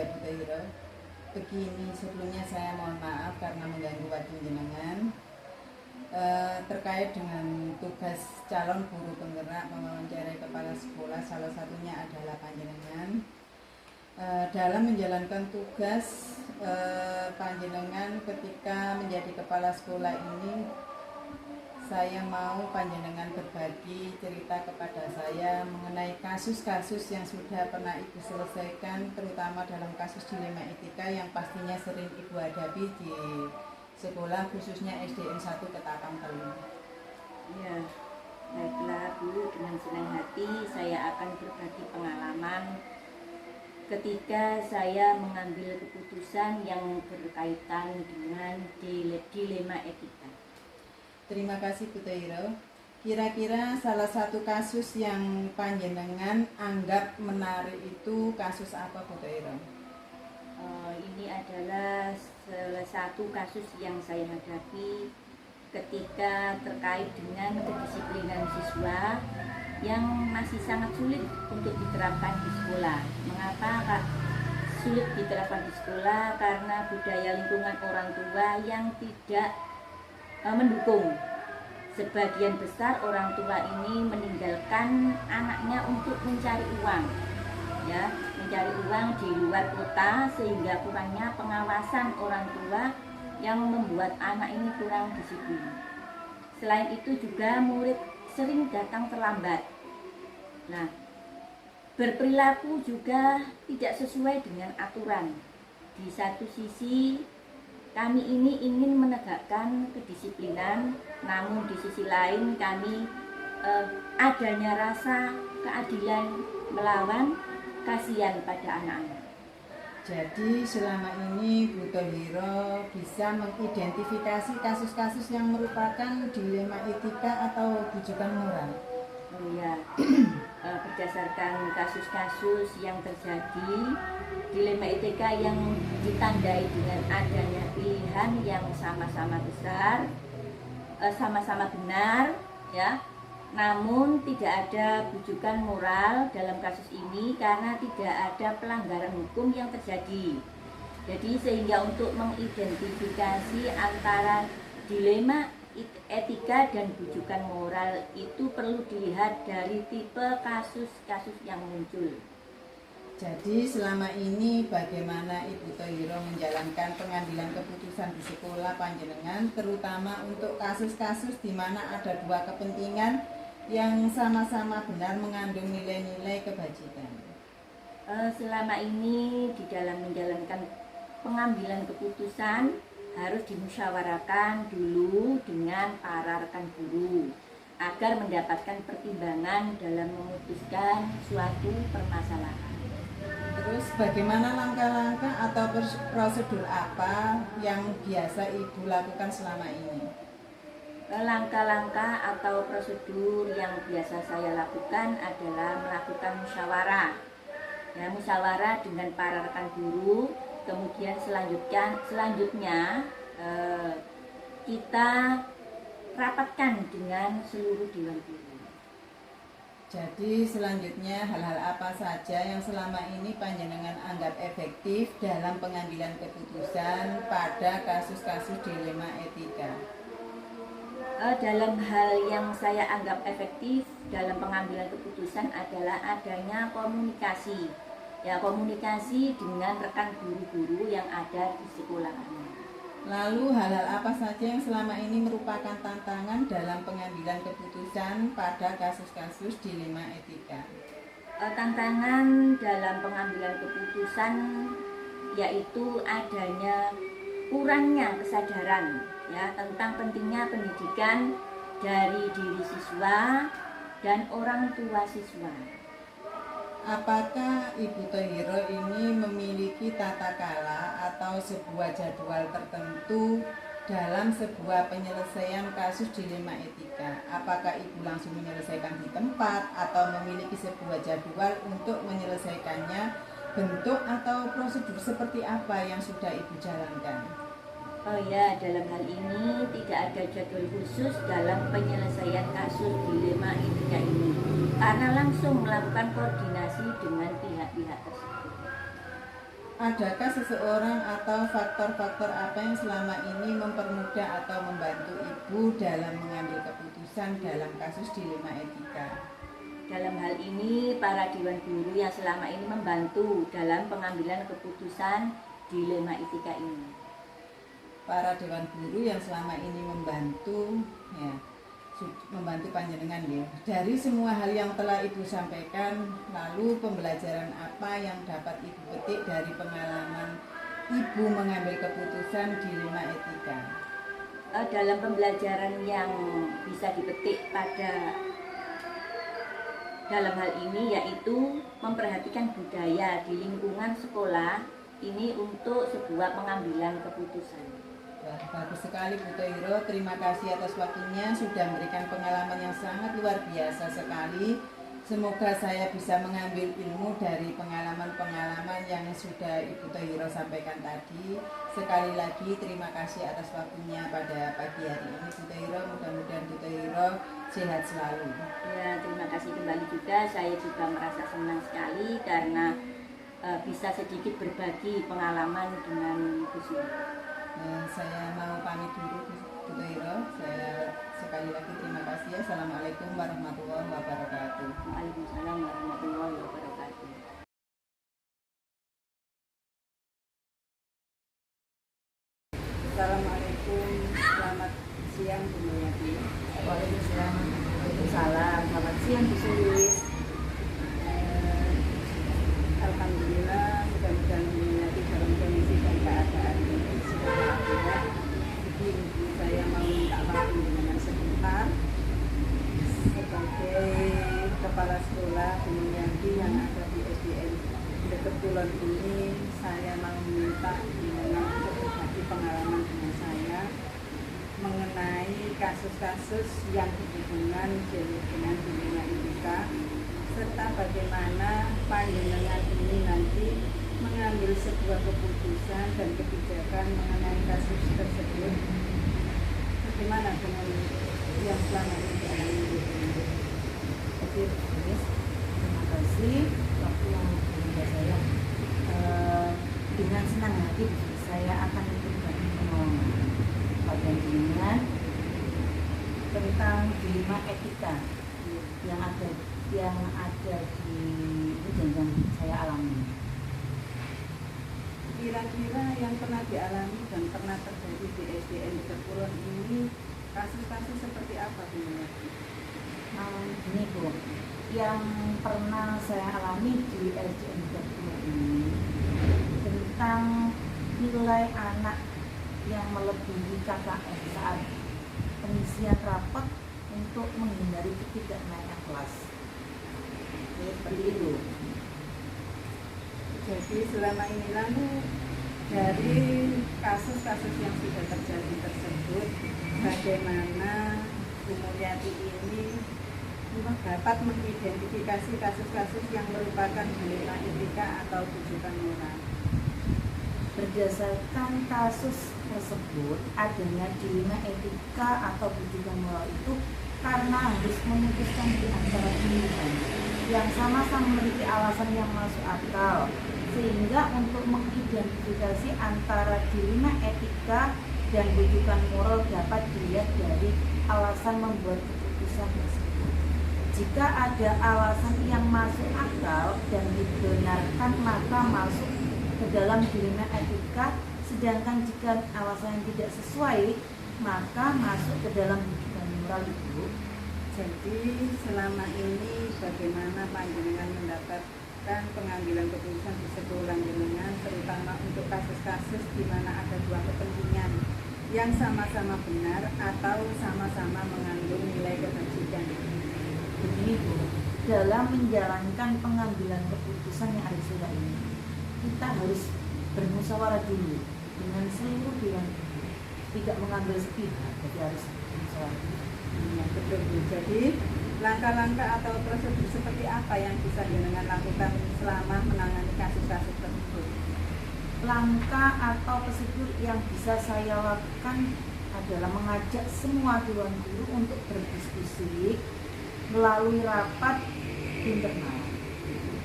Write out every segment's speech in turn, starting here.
Bu Tairo. Begini, sebelumnya saya mohon maaf karena mengganggu waktu jenengan terkait dengan tugas calon guru penggerak mewawancarai kepala sekolah, salah satunya adalah panjenengan. Dalam menjalankan tugas panjenengan ketika menjadi kepala sekolah ini, saya mau panjenengan berbagi cerita kepada saya mengenai kasus-kasus yang sudah pernah Ibu selesaikan, terutama dalam kasus dilema etika yang pastinya sering Ibu hadapi di sekolah, khususnya SDN 1 Ketapang Telu. Ya, baiklah Bu, dengan senang hati saya akan berbagi pengalaman ketika saya mengambil keputusan yang berkaitan dengan dilema etika. Terima kasih Bu Tairo. Kira-kira salah satu kasus yang panjenengan anggap menarik itu kasus apa Bu Tairo? Ini adalah salah satu kasus yang saya hadapi ketika terkait dengan kedisiplinan siswa yang masih sangat sulit untuk diterapkan di sekolah. Mengapa Kak sulit diterapkan di sekolah? Karena budaya lingkungan orang tua yang tidak mendukung. Sebagian besar orang tua ini meninggalkan anaknya untuk mencari uang, ya, mencari uang di luar kota, sehingga kurangnya pengawasan orang tua yang membuat anak ini kurang disiplin. Selain itu juga murid sering datang terlambat. Nah, berperilaku juga tidak sesuai dengan aturan. Di satu sisi kami ini ingin menegakkan kedisiplinan, namun di sisi lain kami adanya rasa keadilan melawan kasihan pada anak-anak. Jadi selama ini Bu Tairo bisa mengidentifikasi kasus-kasus yang merupakan dilema etika atau bujukan moral. Oh ya, berdasarkan kasus-kasus yang terjadi, dilema etika yang ditandai dengan adanya pilihan yang sama-sama besar, sama-sama benar, ya, namun tidak ada bujukan moral dalam kasus ini karena tidak ada pelanggaran hukum yang terjadi. Jadi sehingga untuk mengidentifikasi antara dilema etika dan bujukan moral itu perlu dilihat dari tipe kasus-kasus yang muncul. Jadi selama ini bagaimana Ibu Tairo menjalankan pengambilan keputusan di sekolah panjenengan, terutama untuk kasus-kasus di mana ada dua kepentingan yang sama-sama benar mengandung nilai-nilai kebajikan? Selama ini di dalam menjalankan pengambilan keputusan harus dimusyawarahkan dulu dengan para rekan guru agar mendapatkan pertimbangan dalam memutuskan suatu permasalahan. Terus bagaimana langkah-langkah atau prosedur apa yang biasa Ibu lakukan selama ini? Langkah-langkah atau prosedur yang biasa saya lakukan adalah melakukan musyawarah. Ya, musyawarah dengan para rekan guru. Kemudian selanjutnya kita rapatkan dengan seluruh dewan guru. Jadi selanjutnya hal-hal apa saja yang selama ini panjenengan anggap efektif dalam pengambilan keputusan pada kasus-kasus dilema etika? Dalam hal yang saya anggap efektif dalam pengambilan keputusan adalah adanya komunikasi. Ya, komunikasi dengan rekan guru-guru yang ada di sekolah kami. Lalu hal-hal apa saja yang selama ini merupakan tantangan dalam pengambilan keputusan pada kasus-kasus dilema etika? Tantangan dalam pengambilan keputusan yaitu adanya kurangnya kesadaran, ya, tentang pentingnya pendidikan dari diri siswa dan orang tua siswa. Apakah Ibu Tairo ini memiliki tata cara atau sebuah jadwal tertentu dalam sebuah penyelesaian kasus dilema etika? Apakah Ibu langsung menyelesaikan di tempat atau memiliki sebuah jadwal untuk menyelesaikannya? Bentuk atau prosedur seperti apa yang sudah Ibu jalankan? Oh ya, dalam hal ini tidak ada jadwal khusus dalam penyelesaian kasus dilema etika ini, karena langsung melakukan koordinasi dengan pihak-pihak tersebut. adakah seseorang atau faktor-faktor apa yang selama ini mempermudah atau membantu Ibu dalam mengambil keputusan dalam kasus dilema etika? Dalam hal ini, para dewan guru yang selama ini membantu dalam pengambilan keputusan dilema etika ini. Para dewan guru yang selama ini membantu, ya, membantu panjenengan ya. Dari semua hal yang telah Ibu sampaikan, lalu pembelajaran apa yang dapat Ibu petik dari pengalaman Ibu mengambil keputusan dilema etika? Dalam pembelajaran yang bisa dipetik dalam hal ini yaitu memperhatikan budaya di lingkungan sekolah ini untuk sebuah pengambilan keputusan. Bagus sekali Bu Tohiro, terima kasih atas waktunya, sudah memberikan pengalaman yang sangat luar biasa sekali. Semoga saya bisa mengambil ilmu dari pengalaman-pengalaman yang sudah Ibu Tohiro sampaikan tadi. Sekali lagi terima kasih atas waktunya pada pagi hari ini Bu Tohiro, mudah-mudahan Bu Tohiro sehat selalu. Ya, terima kasih kembali juga, saya juga merasa senang sekali karena bisa sedikit berbagi pengalaman dengan Bu Suri. Saya mau pamit dulu Bu Tohiro. Saya sekali lagi terima kasih. Assalamualaikum warahmatullahi wabarakatuh. Waalaikumsalam warahmatullahi wabarakatuh. Assalamualaikum, selamat siang Bu Mulyadi. Waalaikumsalam. Selamat siang Bu Suri. Alhamdulillah, mudah-mudahan Bu Mulyadi dalam kondisi dan keadaan ini sudah alhamdulillah. Jadi saya mau minta waktu dengan sebentar sebagai kepala sekolah Bu Mulyadi yang ada di SDN dekat Kulon ini. Saya mau minta dengan untuk berbagi pengalaman dengan saya mengenai kasus-kasus yang berhubungan dengan dilema etika serta bagaimana panjenengan ini nanti mengambil sebuah keputusan dan kebijakan mengenai kasus tersebut. Bagaimana dengan yang selama ini dialami? Oke, terima kasih waktu yang diberikan saya. Dengan senang hati saya akan berbagi pengalaman pada jenengan tentang dilema etika yang ada di jenjang saya alami. Kira-kira yang pernah dialami dan pernah terjadi di SDN Kulon ini kasus-kasus seperti apa Bu? Gini Bu, yang pernah saya alami di SDN Kulon ini tentang nilai anak yang melebihi KKM saat pengisian rapat untuk menghindari ketidaknaikan kelas. Seperti itu. Jadi selama ini lalu dari kasus-kasus yang sudah terjadi tersebut, bagaimana Bu Mulyadi ini dapat mengidentifikasi kasus-kasus yang merupakan dilema etika atau tujuan moral? Berdasarkan kasus tersebut, adanya dilema etika atau tujuan moral itu karena harus memutuskan di antara pilihan yang sama-sama memiliki alasan yang masuk akal, sehingga untuk mengidentifikasi antara dilema etika dan tujuan moral dapat dilihat dari alasan membuat keputusan tersebut. Jika ada alasan yang masuk akal dan dibenarkan, maka masuk ke dalam dilema etika, sedangkan jika alasan yang tidak sesuai, maka masuk ke dalam tujuan moral itu. Jadi selama ini bagaimana panjenengan mendapatkan pengambilan keputusan di sekolah jenengan, terutama untuk kasus-kasus di mana ada dua kepentingan yang sama-sama benar atau sama-sama mengandung nilai kebajikan? Begini Bu, dalam menjalankan pengambilan keputusan yang ada sudah ini, kita harus bermusyawarah dulu dengan seluruh dewan, tidak mengambil sepihak, jadi harus bermusyawarah. Ya, betul Bu. Jadi langkah-langkah atau prosedur seperti apa yang bisa jenengan lakukan selama menangani kasus-kasus tersebut? Langkah atau prosedur yang bisa saya lakukan adalah mengajak semua dewan guru untuk berdiskusi melalui rapat internal.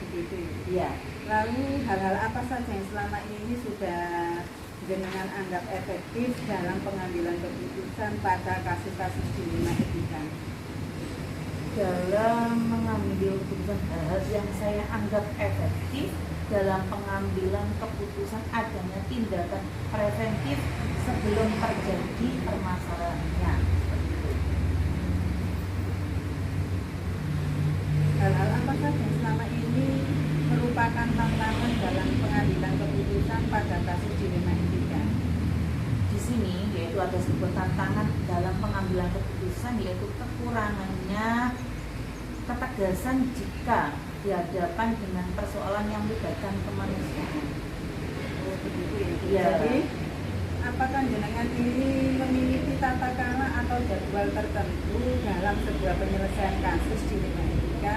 Begitu. Ya, Lalu hal-hal apa saja yang selama ini sudah jenengan anggap efektif dalam pengambilan keputusan pada kasus-kasus dilema etika? Dalam mengambil keputusan, hal yang saya anggap efektif dalam pengambilan keputusan adanya tindakan preventif sebelum terjadi permasalahannya. Hal-hal apa saja yang selama ini merupakan tantangan dalam pengambilan keputusan pada kasus dilema etika? Di sini yaitu ada sebuah tantangan dalam pengambilan keputusan, yaitu kekurangannya ketegasan jika dihadapkan dengan persoalan yang melibatkan kemanusiaan. Oh, begitu ya. Iya. Jadi, apakah jenengan ini memiliki tata cara atau jadwal tertentu dalam sebuah penyelesaian kasus dilema etika,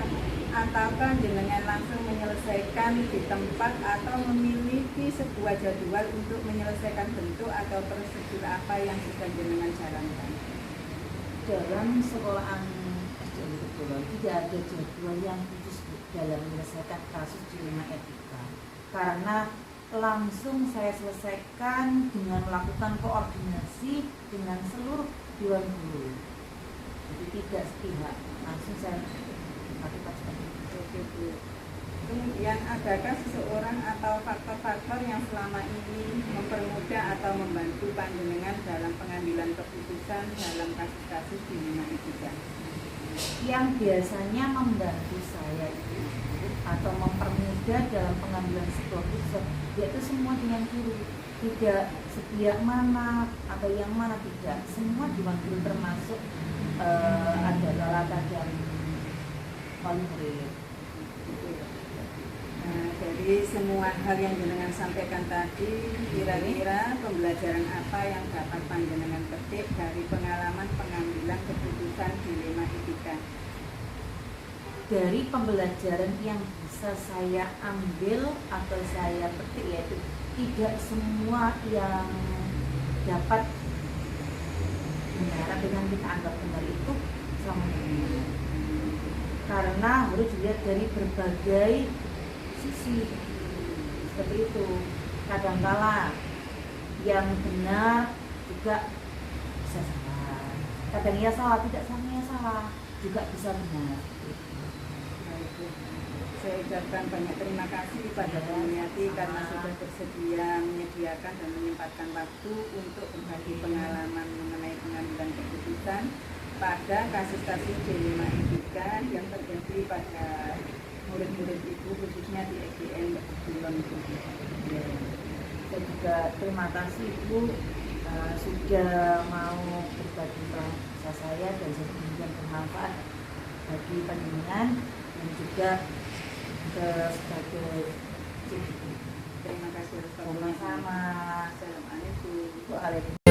ataukah jenengan langsung menyelesaikan di tempat atau memiliki sebuah jadwal untuk menyelesaikan bentuk atau prosedur apa yang sudah jenengan jalankan? Dalam sekolahan SDN Kebetulan tidak ada jadwal yang khusus dalam menyelesaikan kasus dilema etika, karena langsung saya selesaikan dengan melakukan koordinasi dengan seluruh dewan guru. Jadi tidak sepihak, langsung saya lakukan seperti itu. Oke, Bu. Kemudian adakah seseorang atau faktor-faktor yang selama ini mempermudah atau membantu panjenengan dalam pengambilan keputusan dalam kasus-kasus dilema etika? Yang biasanya membantu saya itu atau mempermudah dalam pengambilan sebuah keputusan, yaitu semua dengan guru, tidak sepihak mana atau yang mana, tidak, semua dewan guru termasuk ada lalatan dan wali murid. Nah, dari semua hal yang jenengan sampaikan tadi, kira-kira pembelajaran apa yang dapat panjenengan petik dari pengalaman pengambilan keputusan dilema etika? Dari pembelajaran yang bisa saya ambil atau saya petik, yaitu tidak semua yang dapat benar dengan kita anggap benar itu sama benar, karena harus dilihat dari berbagai sisi. Seperti itu, kadangkala yang benar juga bisa salah, kadang ya salah, tidak semuanya salah juga bisa benar. Baik, Bu. Saya ucapkan banyak terima kasih kepada Bu Mulyati karena sudah bersedia menyediakan dan menyempatkan waktu untuk berbagi pengalaman mengenai pengambilan keputusan pada kasus-kasus dilema etika yang terjadi pada murid-murid Ibu, khususnya di SDN Kebetulan. Saya juga terima kasih Ibu sudah mau berbagi pengalaman saya dan semoga bermanfaat bagi panjenengan dan juga sebagai Terima kasih atas sama-sama. Assalamualaikum. Waalaikumsalam.